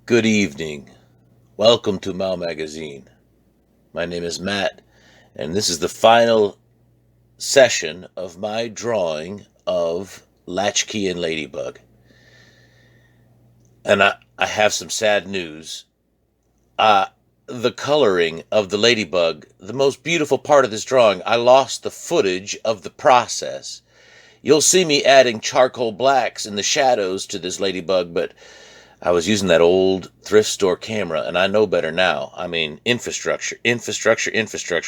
Good evening. Welcome to Mal Magazine. My name is Matt, and this is the final session of my drawing of Latchkey and Ladybug. And I have some sad news. Uh, the coloring of the ladybug, the most beautiful part of this drawing, I lost the footage of the process. You'll see me adding charcoal blacks in the shadows to this ladybug, but I was using that old thrift store camera, and I know better now. I mean, infrastructure,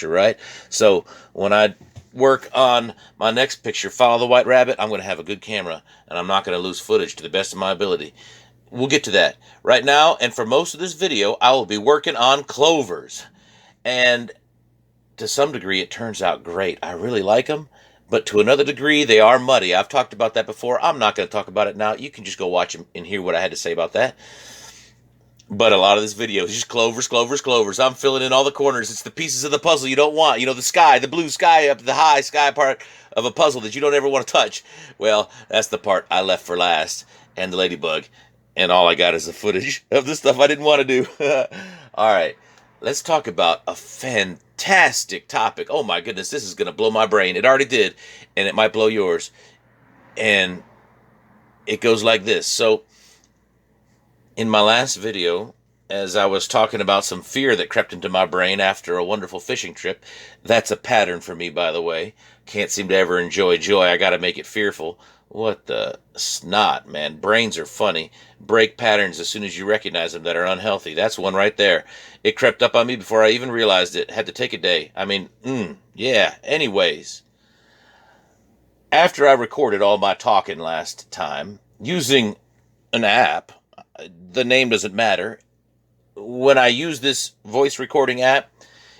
right? So when I work on my next picture, Follow the White Rabbit, I'm going to have a good camera, and I'm not going to lose footage to the best of my ability. We'll get to that. Right now, and for most of this video, I will be working on clovers. And to some degree, it turns out great. I really like them. But to another degree, they are muddy. I've talked about that before. I'm not going to talk about it now. You can just go watch and hear what I had to say about that. But a lot of this video is just clovers. I'm filling in all the corners. It's the pieces of the puzzle you don't want. You know, the sky, the blue sky up the high sky part of a puzzle that you don't ever want to touch. Well, that's the part I left for last. And the ladybug. And all I got is the footage of the stuff I didn't want to do. All right. Let's talk about a fantastic topic. Oh my goodness, this is going to blow my brain. It already did, and it might blow yours. And it goes like this. So, in my last video, as I was talking about some fear that crept into my brain after a wonderful fishing trip, that's a pattern for me, by the way. Can't seem to ever enjoy joy. I got to make it fearful. What the snot, man. Brains are funny. Break patterns as soon as you recognize them that are unhealthy. That's one right there. It crept up on me before I even realized it. Had to take a day. I mean, yeah. Anyways, after I recorded all my talking last time using an app, the name doesn't matter. When I use this voice recording app,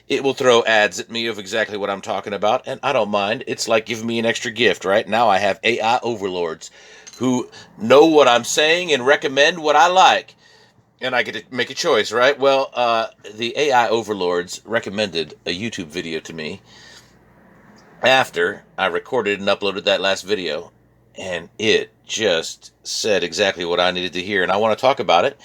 it will throw ads at me of exactly what I'm talking about, and I don't mind. It's like giving me an extra gift, right? Now I have AI overlords who know what I'm saying and recommend what I like, and I get to make a choice, right? Well, the AI overlords recommended a YouTube video to me after I recorded and uploaded that last video, and it just said exactly what I needed to hear, and I want to talk about it,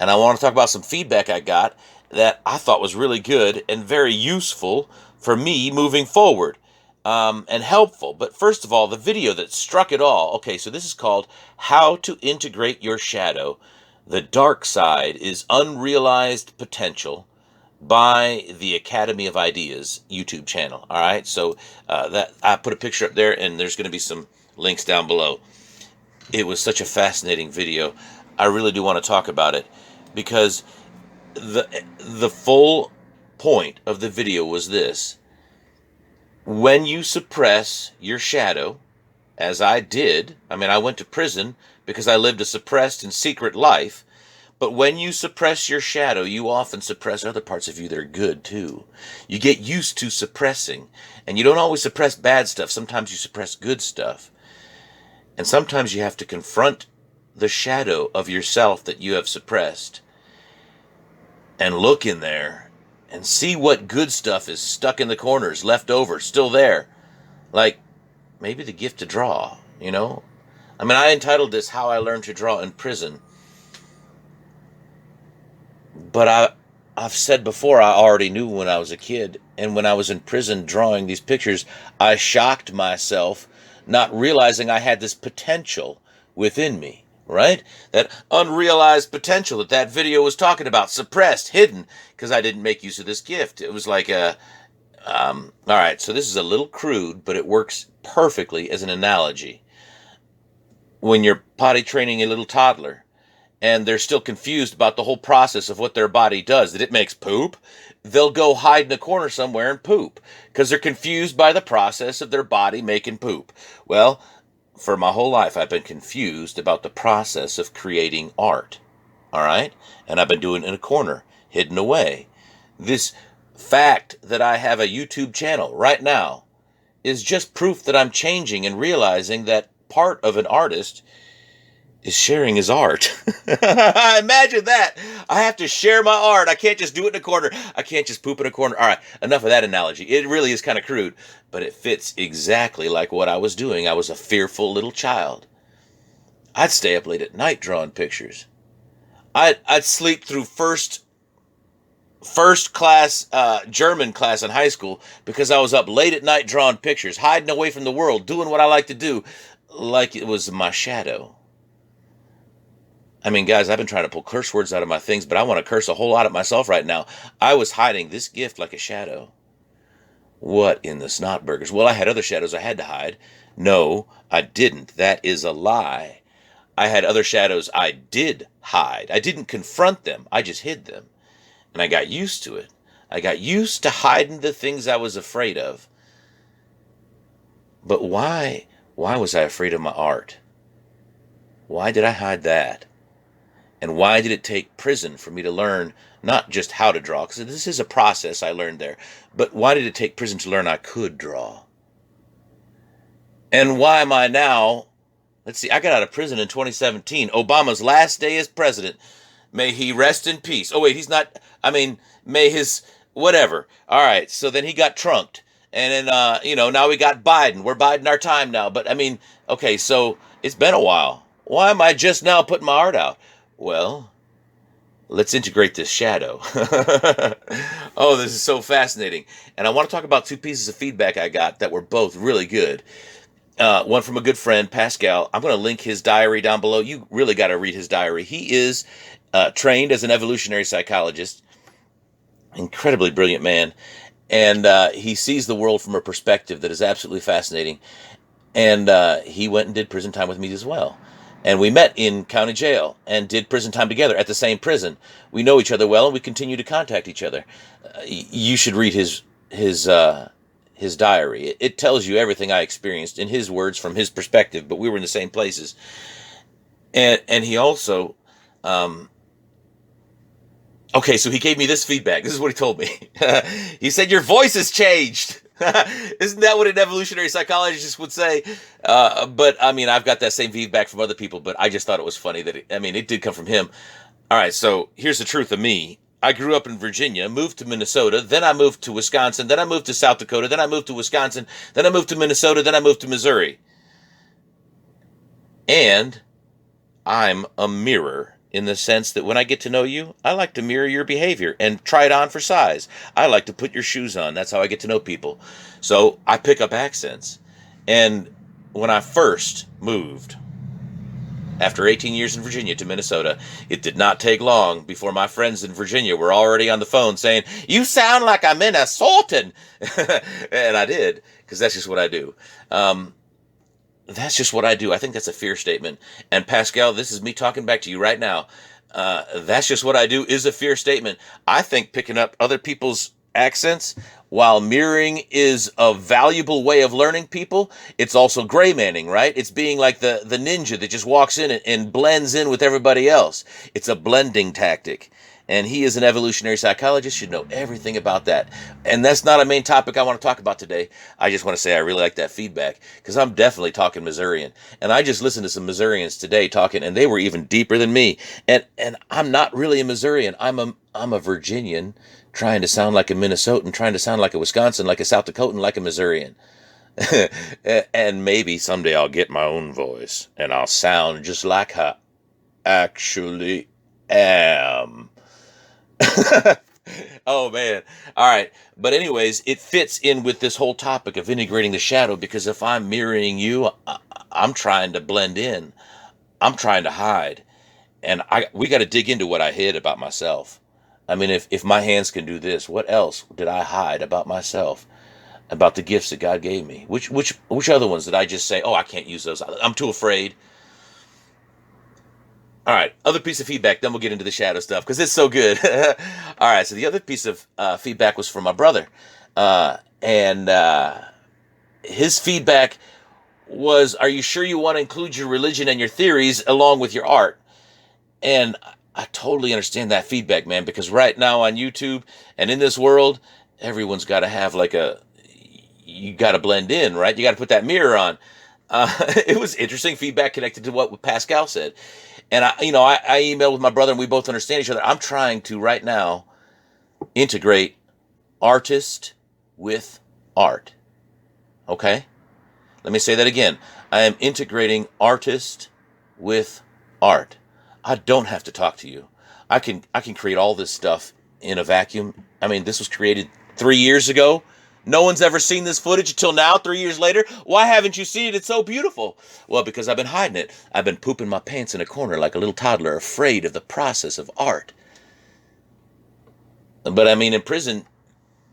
and I want to talk about some feedback I got that I thought was really good and very useful for me moving forward, and helpful. But first of all, the video that struck it all. Okay, so this is called How to Integrate Your Shadow. The Dark Side is Unrealized Potential by the Academy of Ideas YouTube channel. All right, so that I put a picture up there, and there's going to be some links down below. It was such a fascinating video. I really do want to talk about it because the full point of the video was this: when you suppress your shadow, as I did. I mean, I went to prison because I lived a suppressed and secret life. But when you suppress your shadow, you often suppress other parts of you that are good too. You get used to suppressing, and you don't always suppress bad stuff. Sometimes you suppress good stuff. And sometimes you have to confront the shadow of yourself that you have suppressed and look in there and see what good stuff is stuck in the corners, left over, still there. Like maybe the gift to draw, you know? I mean, I entitled this How I Learned to Draw in Prison. But I've said before, I already knew when I was a kid. And when I was in prison drawing these pictures, I shocked myself, not realizing I had this potential within me, right? That unrealized potential that video was talking about, suppressed, hidden, because I didn't make use of this gift. It was like all right, so this is a little crude, but it works perfectly as an analogy. When you're potty training a little toddler, and they're still confused about the whole process of what their body does, that it makes poop, they'll go hide in a corner somewhere and poop because they're confused by the process of their body making poop. Well, for my whole life, I've been confused about the process of creating art. All right? And I've been doing it in a corner, hidden away. This fact that I have a YouTube channel right now is just proof that I'm changing and realizing that part of an artist is sharing his art. Imagine that. I have to share my art. I can't just do it in a corner. I can't just poop in a corner. All right, enough of that analogy. It really is kind of crude, but it fits exactly like what I was doing. I was a fearful little child. I'd stay up late at night drawing pictures. I'd sleep through first class German class in high school because I was up late at night drawing pictures, hiding away from the world, doing what I like to do, like it was my shadow. I mean, guys, I've been trying to pull curse words out of my things, but I want to curse a whole lot at myself right now. I was hiding this gift like a shadow. What in the snotburgers? Well, I had other shadows I had to hide. No, I didn't. That is a lie. I had other shadows I did hide. I didn't confront them. I just hid them. And I got used to it. I got used to hiding the things I was afraid of. But why? Why was I afraid of my art? Why did I hide that? And why did it take prison for me to learn not just how to draw, because this is a process I learned there, but why did it take prison to learn I could draw? And why am I now, let's see, I got out of prison in 2017, Obama's last day as president. May he rest in peace. Oh, wait, he's not, may his, whatever. All right, so then he got trunked. And then, now we got Biden. We're Biden our time now. But, okay, so it's been a while. Why am I just now putting my art out? Well, let's integrate this shadow. Oh, this is so fascinating. And I want to talk about two pieces of feedback I got that were both really good. One from a good friend, Pascal. I'm going to link his diary down below. You really got to read his diary. He is trained as an evolutionary psychologist. Incredibly brilliant man. And he sees the world from a perspective that is absolutely fascinating. And he went and did prison time with me as well. And we met in county jail and did prison time together at the same prison. We know each other well, and we continue to contact each other. You should read his diary. It tells you everything I experienced in his words from his perspective, but we were in the same places. And he also, okay, so he gave me this feedback. This is what he told me. He said, "Your voice has changed." Isn't that what an evolutionary psychologist would say? But I've got that same feedback from other people, but I just thought it was funny that it did come from him. All right, so here's the truth of me. I grew up in Virginia, moved to Minnesota, then I moved to Wisconsin, then I moved to South Dakota, then I moved to Wisconsin, then I moved to Minnesota, then I moved to Missouri. And I'm a mirror. In the sense that when I get to know you, I like to mirror your behavior and try it on for size. I like to put your shoes on. That's how I get to know people. So I pick up accents. And when I first moved, after 18 years in Virginia to Minnesota, it did not take long before my friends in Virginia were already on the phone saying, "You sound like I'm Minnesotan." And I did, because that's just what I do. That's just what I do. I think that's a fear statement. And Pascal, this is me talking back to you right now. That's just what I do is a fear statement. I think picking up other people's accents while mirroring is a valuable way of learning people. It's also gray manning, right? It's being like the ninja that just walks in and blends in with everybody else. It's a blending tactic. And he is an evolutionary psychologist, should know everything about that. And that's not a main topic I want to talk about today. I just want to say I really like that feedback, because I'm definitely talking Missourian. And I just listened to some Missourians today talking, and they were even deeper than me. And I'm not really a Missourian. I'm a Virginian trying to sound like a Minnesotan, trying to sound like a Wisconsin, like a South Dakotan, like a Missourian. And maybe someday I'll get my own voice, and I'll sound just like I actually am. Oh man. All right. But anyways, it fits in with this whole topic of integrating the shadow, because if I'm mirroring you, I'm trying to blend in. I'm trying to hide. And we got to dig into what I hid about myself. If my hands can do this, what else did I hide about myself? About the gifts that God gave me? Which other ones did I just say, "Oh, I can't use those. I'm too afraid"? All right, other piece of feedback, then we'll get into the shadow stuff, because it's so good. All right, so the other piece of feedback was from my brother. And his feedback was, "Are you sure you want to include your religion and your theories along with your art?" And I totally understand that feedback, man, because right now on YouTube and in this world, everyone's got to have you got to blend in, right? You got to put that mirror on. It was interesting feedback connected to what Pascal said. And I emailed with my brother, and we both understand each other. I'm trying to right now integrate artist with art. Okay? Let me say that again. I am integrating artist with art. I don't have to talk to you. I can create all this stuff in a vacuum. I mean, this was created 3 years ago. No one's ever seen this footage until now, 3 years later. Why haven't you seen it? It's so beautiful. Well, because I've been hiding it. I've been pooping my pants in a corner like a little toddler, afraid of the process of art. But I mean, in prison,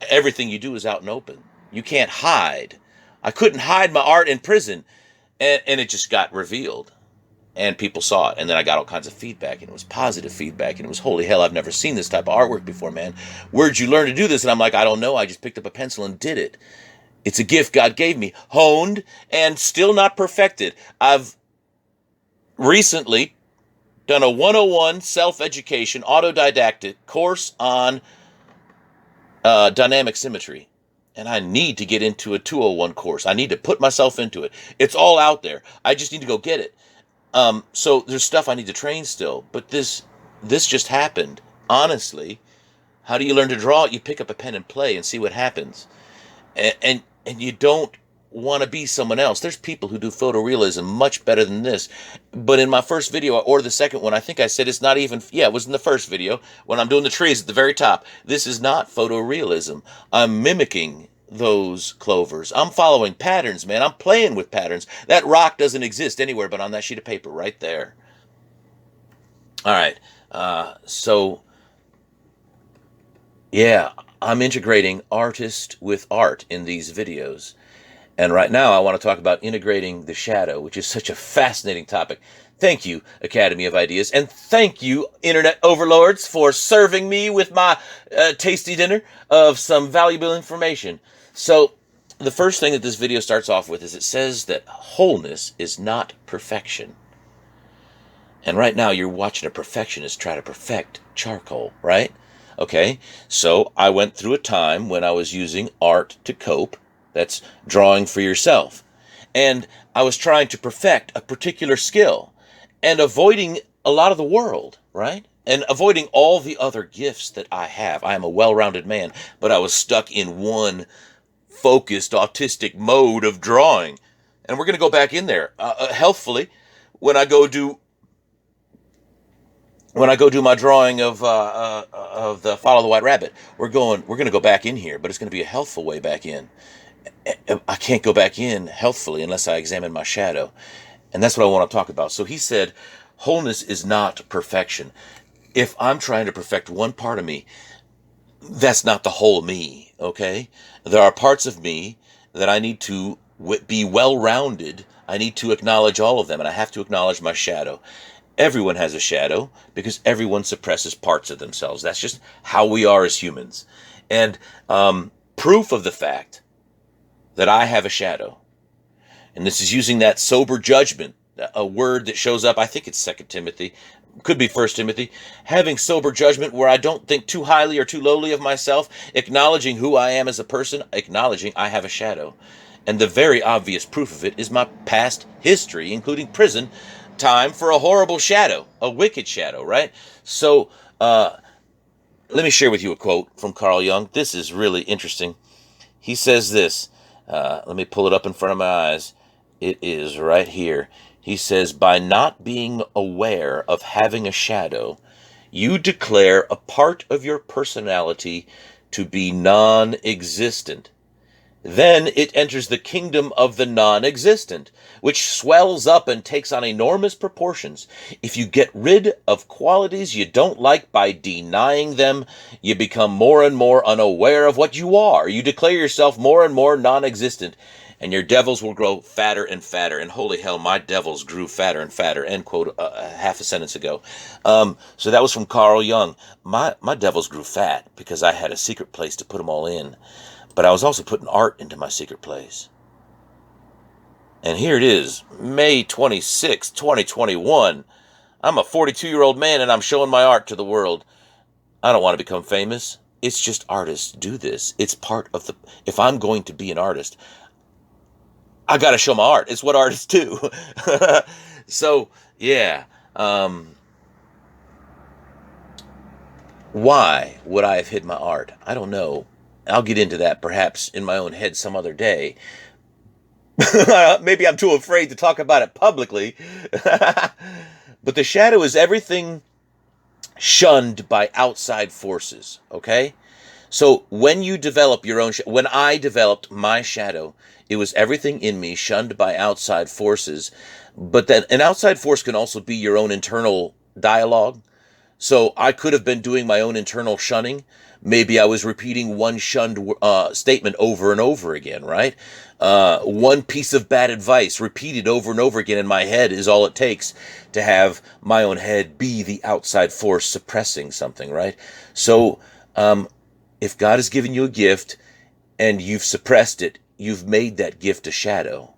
everything you do is out and open. You can't hide. I couldn't hide my art in prison, and it just got revealed. And people saw it, and then I got all kinds of feedback, and it was positive feedback, and it was, holy hell, I've never seen this type of artwork before, man. Where'd you learn to do this? And I'm like, I don't know, I just picked up a pencil and did it. It's a gift God gave me, honed and still not perfected. I've recently done a 101 self-education, autodidactic course on dynamic symmetry. And I need to get into a 201 course. I need to put myself into it. It's all out there. I just need to go get it. So there's stuff I need to train still, but this just happened. Honestly, how do you learn to draw? You pick up a pen and play and see what happens. And you don't want to be someone else. There's people who do photorealism much better than this. But in my first video, or the second one, I think I said it's not even, yeah, it was in the first video, when I'm doing the trees at the very top. This is not photorealism. I'm mimicking those clovers. I'm following patterns, man. I'm playing with patterns. That rock doesn't exist anywhere but on that sheet of paper right there. All right. So, yeah, I'm integrating artist with art in these videos. And right now I want to talk about integrating the shadow, which is such a fascinating topic. Thank you, Academy of Ideas, and thank you, Internet overlords, for serving me with my tasty dinner of some valuable information. So, the first thing that this video starts off with is it says that wholeness is not perfection. And right now you're watching a perfectionist try to perfect charcoal, right? Okay, so I went through a time when I was using art to cope. That's drawing for yourself. And I was trying to perfect a particular skill and avoiding a lot of the world, right? And avoiding all the other gifts that I have. I am a well-rounded man, but I was stuck in one focused autistic mode of drawing. And we're going to go back in there healthfully when I go do my drawing of the Follow the White Rabbit. We're going to go back in here, but it's going to be a healthful way back in. I can't go back in healthfully unless I examine my shadow. And that's what I want to talk about. So he said, wholeness is not perfection. If I'm trying to perfect one part of me, that's not the whole me, okay? There are parts of me that I need to be well-rounded. I need to acknowledge all of them, and I have to acknowledge my shadow. Everyone has a shadow because everyone suppresses parts of themselves. That's just how we are as humans. And proof of the fact that I have a shadow, and this is using that sober judgment, a word that shows up, I think it's 2 Timothy, could be 1 Timothy, having sober judgment where I don't think too highly or too lowly of myself, acknowledging who I am as a person, acknowledging I have a shadow. And the very obvious proof of it is my past history, including prison time for a horrible shadow, a wicked shadow, right? So, let me share with you a quote from Carl Jung. This is really interesting. He says this, let me pull it up in front of my eyes. It is right here. He says, by not being aware of having a shadow, you declare a part of your personality to be non-existent. Then it enters the kingdom of the non-existent, which swells up and takes on enormous proportions. If you get rid of qualities you don't like by denying them, you become more and more unaware of what you are. You declare yourself more and more non-existent, and your devils will grow fatter and fatter. And holy hell, my devils grew fatter and fatter, end quote, half a sentence ago. So that was from Carl Jung. My devils grew fat because I had a secret place to put them all in. But I was also putting art into my secret place. And here it is, May 26, 2021. I'm a 42-year-old man and I'm showing my art to the world. I don't want to become famous. It's just artists do this. It's part of the... If I'm going to be an artist, I got to show my art. It's what artists do. So, yeah. Why would I have hid my art? I don't know. I'll get into that perhaps in my own head some other day. Maybe I'm too afraid to talk about it publicly. But the shadow is everything shunned by outside forces, okay? So when you develop your own, when I developed my shadow, it was everything in me shunned by outside forces. But then an outside force can also be your own internal dialogue. So I could have been doing my own internal shunning. Maybe I was repeating one shunned statement over and over again, right? One piece of bad advice repeated over and over again in my head is all it takes to have my own head be the outside force suppressing something, right? So if God has given you a gift and you've suppressed it, you've made that gift a shadow.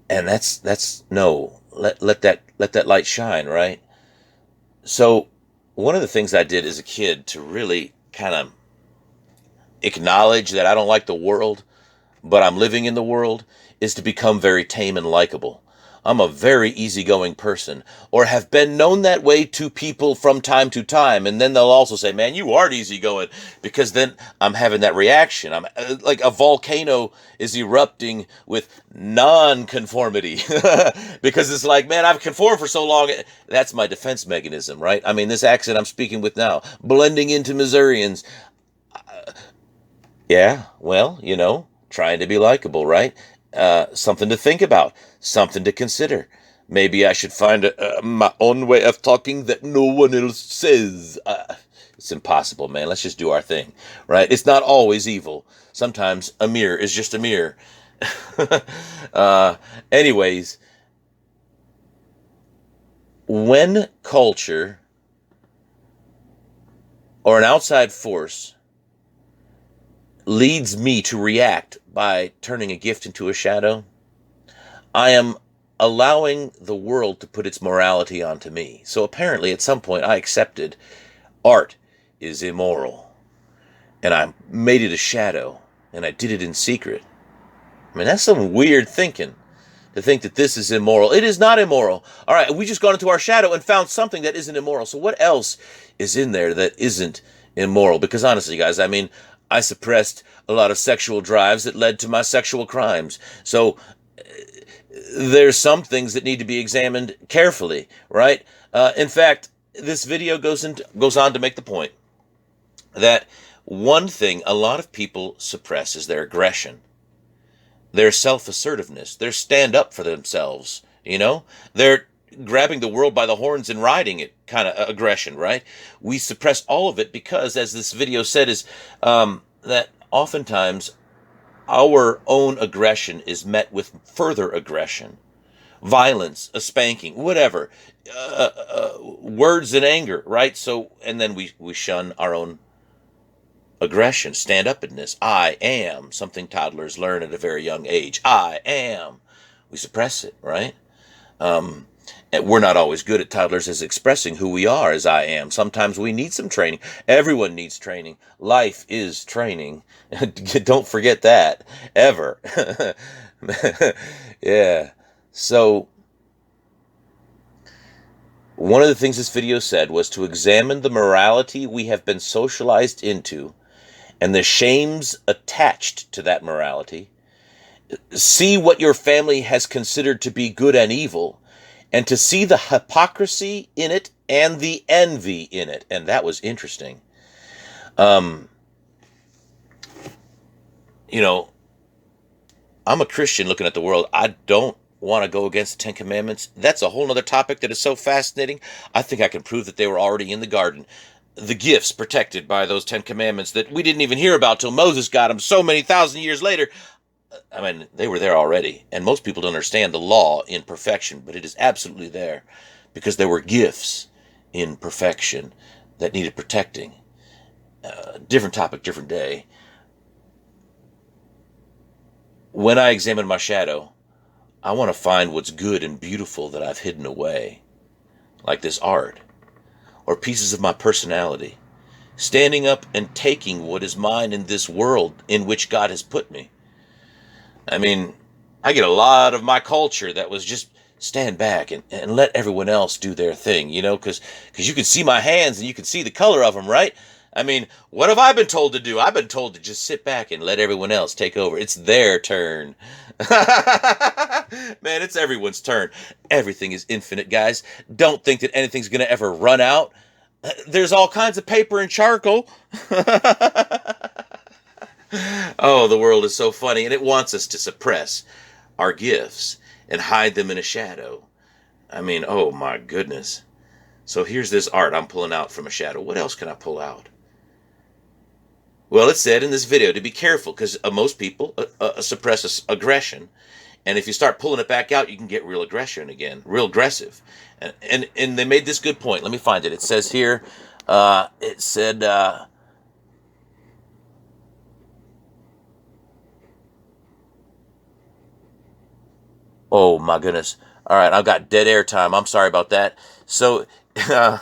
And that's no, let that light shine, right? So one of the things I did as a kid to really kind of acknowledge that I don't like the world, but I'm living in the world, is to become very tame and likable. I'm a very easygoing person, or have been known that way to people from time to time, and then they'll also say, man, you aren't easygoing, because then I'm having that reaction. I'm like a volcano is erupting with non-conformity, because it's like, man, I've conformed for so long. That's my defense mechanism, right? I mean, this accent I'm speaking with now, blending into Missourians. Yeah, well, trying to be likable, right? Something to think about, something to consider. Maybe I should find my own way of talking that no one else says. It's impossible, man. Let's just do our thing, right? It's not always evil. Sometimes a mirror is just a mirror. Anyways, when culture or an outside force leads me to react by turning a gift into a shadow, I am allowing the world to put its morality onto me. So apparently at some point I accepted art is immoral, and I made it a shadow, and I did it in secret. I mean, that's some weird thinking, to think that this is immoral. It is not immoral. All right, we just gone into our shadow and found something that isn't immoral. So what else is in there that isn't immoral? Because honestly, guys, I mean, I suppressed a lot of sexual drives that led to my sexual crimes. So there's some things that need to be examined carefully, right? In fact, this video goes on to make the point that one thing a lot of people suppress is their aggression, their self-assertiveness, their stand up for themselves, They're grabbing the world by the horns and riding it kind of aggression, right? We suppress all of it because, as this video said, is that oftentimes our own aggression is met with further aggression, violence, a spanking, whatever, words and anger, right? So, and then we shun our own aggression, stand-upness. I am, something toddlers learn at a very young age. I am. We suppress it, right? And we're not always good at toddlers as expressing who we are as I am. Sometimes we need some training. Everyone needs training. Life is training. Don't forget that, ever. Yeah. So, one of the things this video said was to examine the morality we have been socialized into and the shames attached to that morality. See what your family has considered to be good and evil, and to see the hypocrisy in it and the envy in it. And that was interesting. I'm a Christian looking at the world. I don't want to go against the Ten Commandments. That's a whole other topic that is so fascinating. I think I can prove that they were already in the garden. The gifts protected by those Ten Commandments that we didn't even hear about till Moses got them so many thousand years later. I mean, they were there already. And most people don't understand the law in perfection, but it is absolutely there because there were gifts in perfection that needed protecting. Different topic, different day. When I examine my shadow, I want to find what's good and beautiful that I've hidden away, like this art, or pieces of my personality, standing up and taking what is mine in this world in which God has put me. I mean, I get a lot of my culture that was just stand back and let everyone else do their thing, because you can see my hands and you can see the color of them, right? I mean, what have I been told to do? I've been told to just sit back and let everyone else take over. It's their turn. Man, it's everyone's turn. Everything is infinite, guys. Don't think that anything's going to ever run out. There's all kinds of paper and charcoal. Oh, the world is so funny, and it wants us to suppress our gifts and hide them in a shadow. I mean, oh my goodness. So here's this art I'm pulling out from a shadow. What else can I pull out? Well, it said in this video to be careful because most people suppress aggression. And if you start pulling it back out, you can get real aggression again, real aggressive. And they made this good point. Let me find it. It says here, it said, oh my goodness. All right, I've got dead air time. I'm sorry about that. So I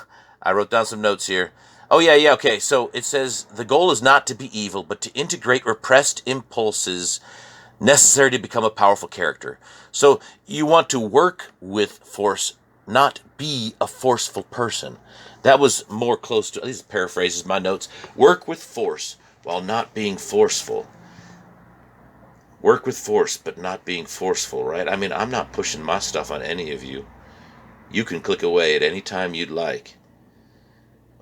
wrote down some notes here. Oh, yeah, okay. So it says the goal is not to be evil, but to integrate repressed impulses necessary to become a powerful character. So you want to work with force, not be a forceful person. That was more close to, these paraphrases, my notes. Work with force while not being forceful. Work with force, but not being forceful, right? I mean, I'm not pushing my stuff on any of you. You can click away at any time you'd like.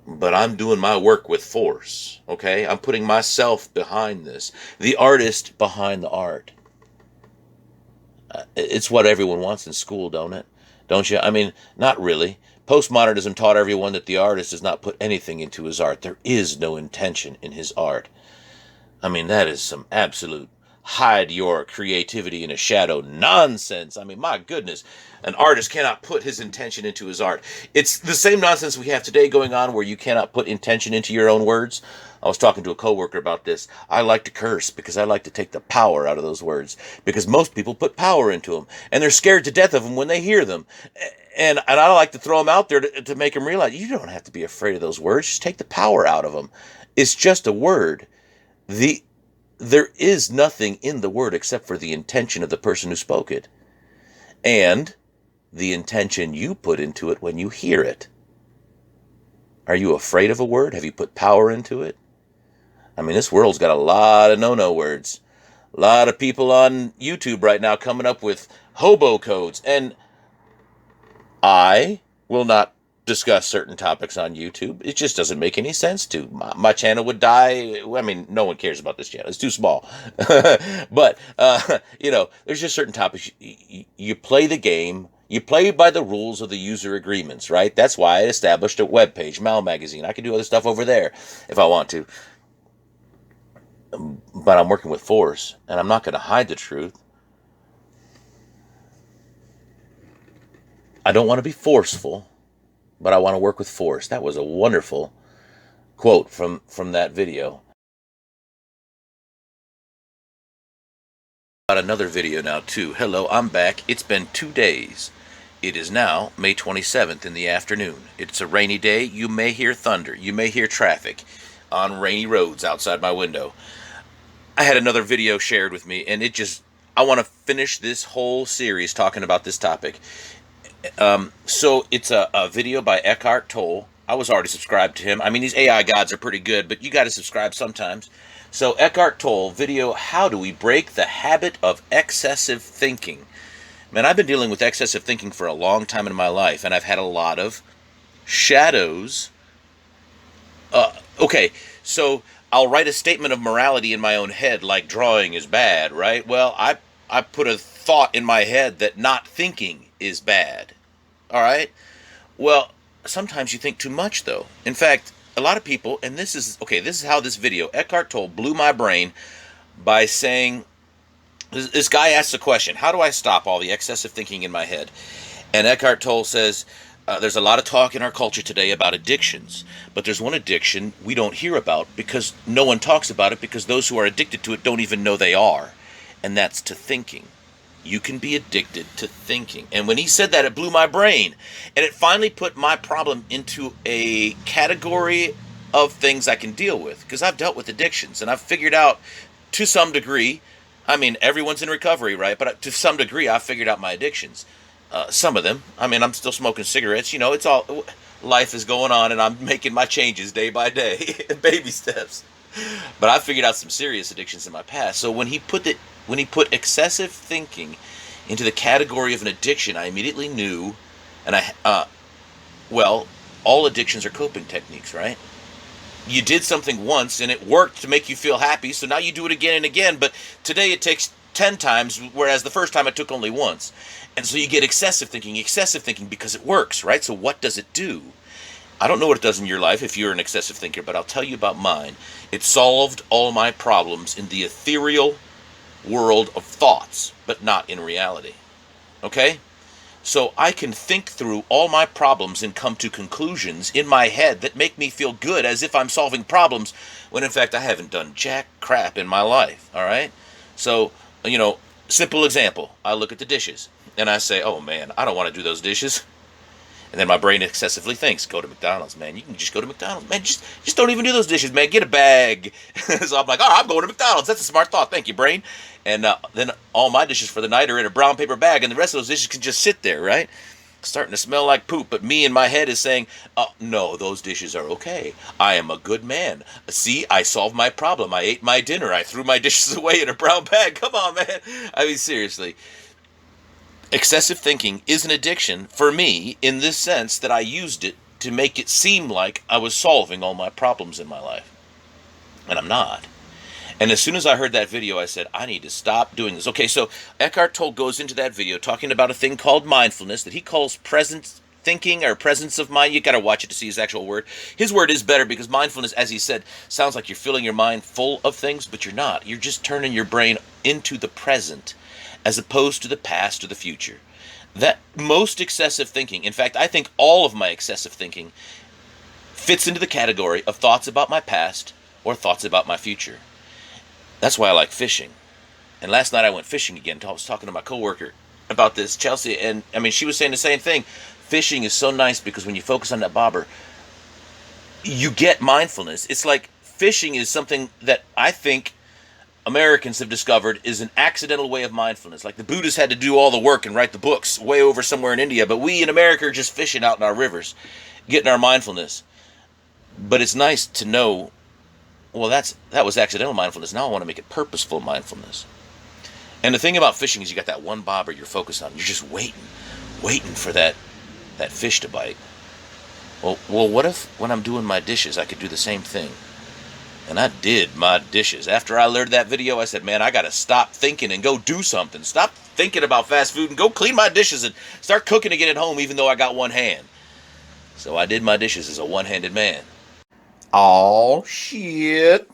But I'm doing my work with force, okay? I'm putting myself behind this. The artist behind the art. It's what everyone wants in school, don't it? Don't you? I mean, not really. Postmodernism taught everyone that the artist does not put anything into his art. There is no intention in his art. I mean, that is some absolute hide your creativity in a shadow nonsense. I mean, my goodness, an artist cannot put his intention into his art. It's the same nonsense we have today going on where you cannot put intention into your own words. I was talking to a coworker about this. I like to curse because I like to take the power out of those words because most people put power into them and they're scared to death of them when they hear them. And I like to throw them out there to make them realize you don't have to be afraid of those words. Just take the power out of them. It's just a word. There is nothing in the word except for the intention of the person who spoke it. And the intention you put into it when you hear it. Are you afraid of a word? Have you put power into it? I mean, this world's got a lot of no-no words. A lot of people on YouTube right now coming up with hobo codes. And I will not discuss certain topics on YouTube. It just doesn't make any sense to. My channel would die. I mean, no one cares about this channel. It's too small. But, there's just certain topics. You play the game. You play by the rules of the user agreements, right? That's why I established a webpage, Mal Magazine. I can do other stuff over there if I want to. But I'm working with force, and I'm not going to hide the truth. I don't want to be forceful, but I want to work with force. That was a wonderful quote from that video. Got another video now, too. Hello, I'm back. It's been 2 days. It is now May 27th in the afternoon. It's a rainy day. You may hear thunder. You may hear traffic on rainy roads outside my window. I had another video shared with me, and I want to finish this whole series talking about this topic. So it's a video by Eckhart Tolle. I was already subscribed to him. I mean, these AI gods are pretty good, but you got to subscribe sometimes. So Eckhart Tolle video, how do we break the habit of excessive thinking? Man, I've been dealing with excessive thinking for a long time in my life, and I've had a lot of shadows. Okay, so I'll write a statement of morality in my own head, like drawing is bad, right? Well, I put a thought in my head that not thinking is bad. All right? Well, sometimes you think too much, though. In fact, a lot of people, and this is how this video, Eckhart Tolle, blew my brain by saying, this guy asks a question, how do I stop all the excessive thinking in my head? And Eckhart Tolle says, there's a lot of talk in our culture today about addictions, but there's one addiction we don't hear about because no one talks about it because those who are addicted to it don't even know they are, and that's to thinking. You can be addicted to thinking. And when he said that, it blew my brain. And it finally put my problem into a category of things I can deal with. Because I've dealt with addictions. And I've figured out, to some degree, I mean, everyone's in recovery, right? But to some degree, I've figured out my addictions. Some of them. I mean, I'm still smoking cigarettes. It's all... life is going on and I'm making my changes day by day, baby steps. But I figured out some serious addictions in my past. So when he put excessive thinking into the category of an addiction, I immediately knew, and well, all addictions are coping techniques, right? You did something once and it worked to make you feel happy, so now you do it again and again, but today it takes 10 times, whereas the first time it took only once. And so you get excessive thinking because it works, right? So what does it do? I don't know what it does in your life if you're an excessive thinker, but I'll tell you about mine. It solved all my problems in the ethereal world of thoughts, but not in reality. Okay? So I can think through all my problems and come to conclusions in my head that make me feel good as if I'm solving problems, when in fact I haven't done jack crap in my life, all right? So, simple example. I look at the dishes and I say, oh man, I don't want to do those dishes. And then my brain excessively thinks, go to McDonald's, man. You can just go to McDonald's. Man, just don't even do those dishes, man. Get a bag. So I'm like, all right, I'm going to McDonald's. That's a smart thought. Thank you, brain. And then all my dishes for the night are in a brown paper bag, and the rest of those dishes can just sit there, right? Starting to smell like poop. But me in my head is saying, oh, no, those dishes are okay. I am a good man. See, I solved my problem. I ate my dinner. I threw my dishes away in a brown bag. Come on, man. I mean, seriously. Excessive thinking is an addiction for me in this sense that I used it to make it seem like I was solving all my problems in my life. And I'm not. And as soon as I heard that video, I said, I need to stop doing this. Okay, so Eckhart Tolle goes into that video talking about a thing called mindfulness that he calls present thinking or presence of mind. You got to watch it to see his actual word. His word is better because mindfulness, as he said, sounds like you're filling your mind full of things, but you're not. You're just turning your brain into the present, as opposed to the past or the future. That most excessive thinking, in fact, I think all of my excessive thinking fits into the category of thoughts about my past or thoughts about my future. That's why I like fishing. And last night I went fishing again. I was talking to my coworker about this, Chelsea, and I mean, she was saying the same thing. Fishing is so nice because when you focus on that bobber, you get mindfulness. It's like fishing is something that I think Americans have discovered is an accidental way of mindfulness. Like the Buddhists had to do all the work and write the books way over somewhere in India, but we in America are just fishing out in our rivers, getting our mindfulness. But it's nice to know, well, that was accidental mindfulness. Now I want to make it purposeful mindfulness. And the thing about fishing is you got that one bobber you're focused on. You're just waiting for that fish to bite. Well, what if when I'm doing my dishes, I could do the same thing? And I did my dishes. After I learned that video, I said, man, I got to stop thinking and go do something. Stop thinking about fast food and go clean my dishes and start cooking again at home, even though I got one hand. So I did my dishes as a one-handed man. Oh, shit.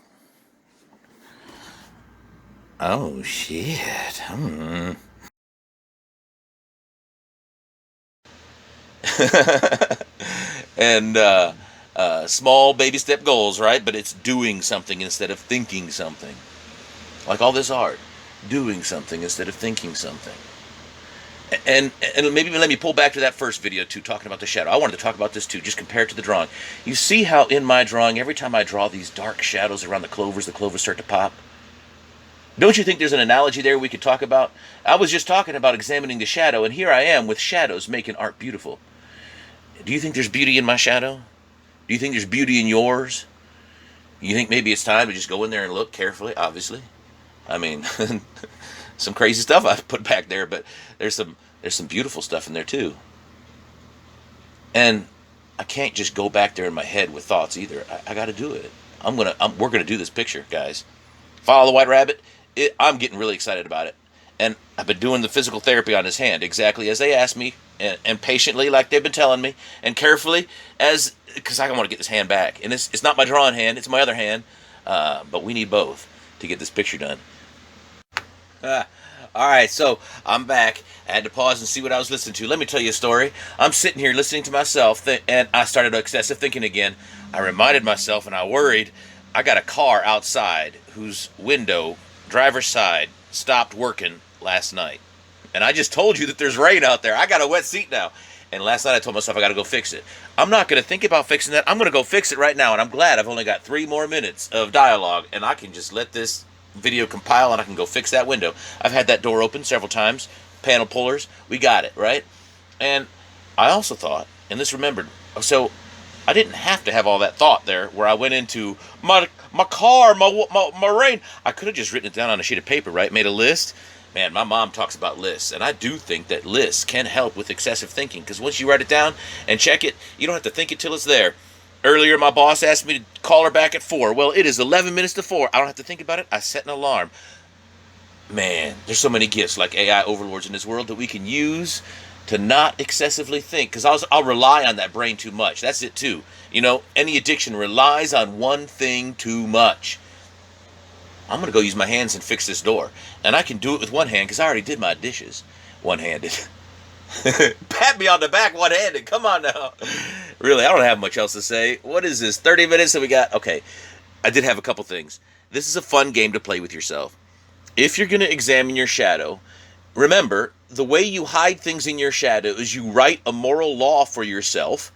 Oh, shit. And, small baby step goals, right? But it's doing something instead of thinking something. Like all this art. Doing something instead of thinking something. And maybe let me pull back to that first video too, talking about the shadow. I wanted to talk about this too, just compared to the drawing. You see how in my drawing, every time I draw these dark shadows around the clovers start to pop? Don't you think there's an analogy there we could talk about? I was just talking about examining the shadow, and here I am with shadows making art beautiful. Do you think there's beauty in my shadow? Do you think there's beauty in yours? You think maybe it's time to just go in there and look carefully? Obviously. I mean, some crazy stuff I've put back there, but there's some beautiful stuff in there too. And I can't just go back there in my head with thoughts either. I got to do it. We're gonna do this picture, guys. Follow the white rabbit. I'm getting really excited about it. And I've been doing the physical therapy on his hand exactly as they asked me, and patiently like they've been telling me, and carefully because I want to get this hand back. And it's not my drawing hand, it's my other hand. But we need both to get this picture done. All right, so I'm back. I had to pause and see what I was listening to. Let me tell you a story. I'm sitting here listening to myself, and I started excessive thinking again. I reminded myself, and I worried, I got a car outside whose window, driver's side, stopped working last night. And I just told you that there's rain out there. I got a wet seat now. And last night I told myself I got to go fix it. I'm not going to think about fixing that. I'm going to go fix it right now. And I'm glad I've only got 3 more minutes of dialogue, and I can just let this video compile and I can go fix that window. I've had that door open several times. Panel pullers. We got it, right? And I also thought, and this remembered, So I didn't have to have all that thought there where I went into my car, my rain. I could have just written it down on a sheet of paper, right? Made a list. Man, my mom talks about lists, and I do think that lists can help with excessive thinking, because once you write it down and check it, you don't have to think it till it's there. Earlier, my boss asked me to call her back at 4. Well, it is 11 minutes to 4. I don't have to think about it. I set an alarm. Man, there's so many gifts like AI overlords in this world that we can use to not excessively think, because I'll rely on that brain too much. That's it too. Any addiction relies on one thing too much. I'm going to go use my hands and fix this door. And I can do it with one hand because I already did my dishes one-handed. Pat me on the back one-handed. Come on now. Really, I don't have much else to say. What is this, 30 minutes that we got? Okay, I did have a couple things. This is a fun game to play with yourself. If you're going to examine your shadow, remember, the way you hide things in your shadow is you write a moral law for yourself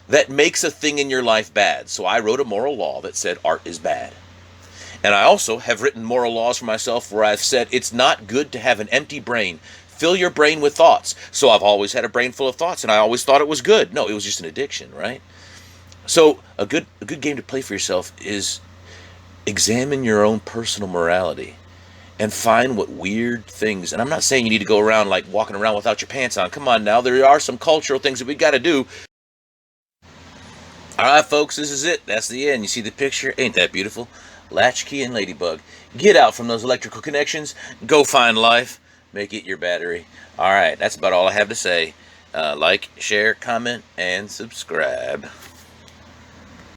that makes a thing in your life bad. So I wrote a moral law that said art is bad. And I also have written moral laws for myself where I've said it's not good to have an empty brain. Fill your brain with thoughts. So I've always had a brain full of thoughts, and I always thought it was good. No, it was just an addiction, right? So a good game to play for yourself is examine your own personal morality and find what weird things. And I'm not saying you need to go around like walking around without your pants on. Come on now, there are some cultural things that we got to do. All right, folks, this is it. That's the end. You see the picture? Ain't that beautiful? Latchkey and Ladybug. Get out from those electrical connections. Go find life. Make it your battery. All right, that's about all I have to say. Like, share, comment, and subscribe.